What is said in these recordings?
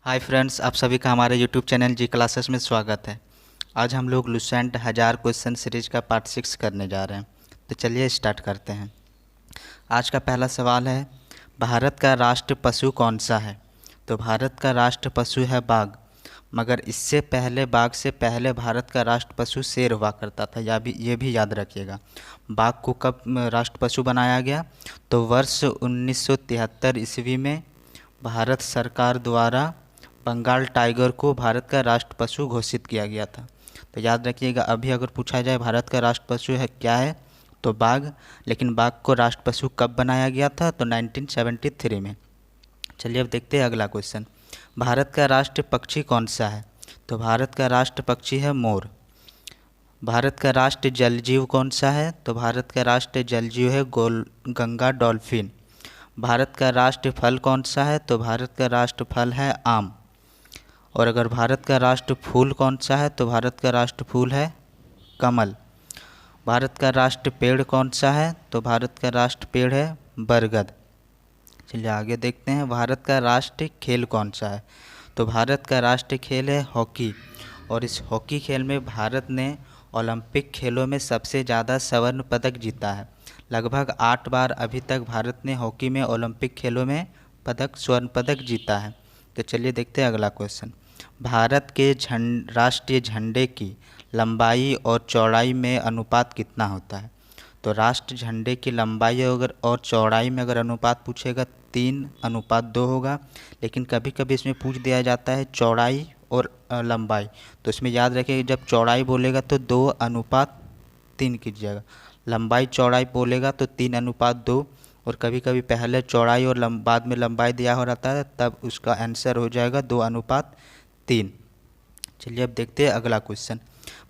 Hi friends, आप सभी का हमारे यूट्यूब चैनल जी क्लासेस में स्वागत है। आज हम लोग लुसेंट 1000 क्वेश्चन सीरीज का पार्ट 6 करने जा रहे हैं। तो चलिए स्टार्ट करते हैं। आज का पहला सवाल है, भारत का राष्ट्र पशु कौन सा है? तो भारत का राष्ट्र पशु है बाघ, मगर इससे पहले बाघ से पहले भारत का राष्ट्र पशु शेर हुआ करता था। ये भी याद रखिएगा। बाघ को कब राष्ट्र पशु बनाया गया? तो वर्ष 1973 ईस्वी में भारत सरकार द्वारा बंगाल टाइगर को भारत का राष्ट्र पशु घोषित किया गया था। तो याद रखिएगा, अभी अगर पूछा जाए भारत का राष्ट्र पशु है क्या है, तो बाघ। लेकिन बाघ को राष्ट्र पशु कब बनाया गया था? तो 1973 में। चलिए अब देखते हैं अगला क्वेश्चन। भारत का राष्ट्र पक्षी कौन सा है? तो भारत का राष्ट्र पक्षी है मोर। भारत का राष्ट्र जलजीव कौन सा है? तो भारत का राष्ट्र जलजीव है गंगा डॉल्फिन। भारत का राष्ट्र फल कौन सा है? तो भारत का राष्ट्र फल है आम। और अगर भारत का राष्ट्र फूल कौन सा है? तो भारत का राष्ट्र फूल है कमल। भारत का राष्ट्र पेड़ कौन सा है? तो भारत का राष्ट्र पेड़ है बरगद। चलिए आगे देखते हैं, भारत का राष्ट्रीय खेल कौन सा है? तो भारत का राष्ट्रीय खेल है हॉकी। और इस हॉकी खेल में भारत ने ओलंपिक खेलों में सबसे ज़्यादा स्वर्ण पदक जीता है। लगभग 8 बार अभी तक भारत ने हॉकी में ओलंपिक खेलों में स्वर्ण पदक जीता है। तो चलिए देखते हैं अगला क्वेश्चन। भारत के राष्ट्रीय झंडे की लंबाई और चौड़ाई में अनुपात कितना होता है? तो राष्ट्र झंडे की लंबाई और चौड़ाई में अगर अनुपात पूछेगा 3:2 होगा। लेकिन कभी कभी इसमें पूछ दिया जाता है चौड़ाई और लंबाई, तो इसमें याद रखिए जब चौड़ाई बोलेगा तो 2:3 कीजिएगा। लंबाई चौड़ाई बोलेगा तो 3:2। और कभी कभी पहले चौड़ाई और बाद में लंबाई दिया हो रहता है, तब उसका आंसर हो जाएगा 2:3। चलिए अब देखते हैं अगला क्वेश्चन।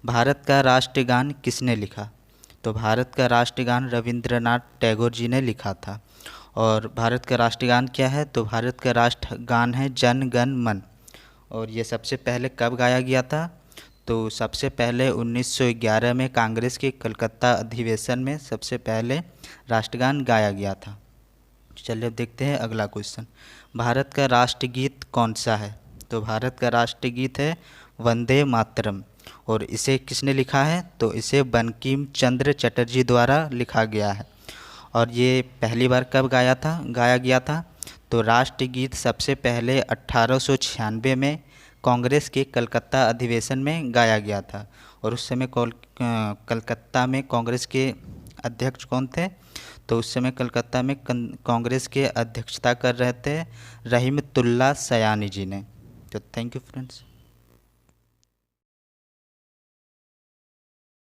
भारत का राष्ट्रगान किसने लिखा? तो भारत का राष्ट्रगान रविंद्रनाथ टैगोर जी ने लिखा था। और भारत का राष्ट्रगान क्या है? तो भारत का राष्ट्रगान है जन गण मन। और ये सबसे पहले कब गाया गया था? तो सबसे पहले 1911 में कांग्रेस के कलकत्ता अधिवेशन में सबसे पहले राष्ट्रगान गाया गया था। चलिए अब देखते हैं अगला क्वेश्चन। भारत का राष्ट्रगीत कौन सा है? तो भारत का राष्ट्रगीत है वंदे मातरम। और इसे किसने लिखा है? तो इसे बंकिम चंद्र चटर्जी द्वारा लिखा गया है। और ये पहली बार कब गाया गया था? तो राष्ट्रगीत सबसे पहले 1896 में कांग्रेस के कलकत्ता अधिवेशन में गाया गया था। और उस समय कलकत्ता में कांग्रेस के अध्यक्ष कौन थे? तो उस समय कलकत्ता में कांग्रेस के अध्यक्षता कर रहे थे रहीमतुल्ला सयानी जी ने। तो थैंक यू फ्रेंड्स।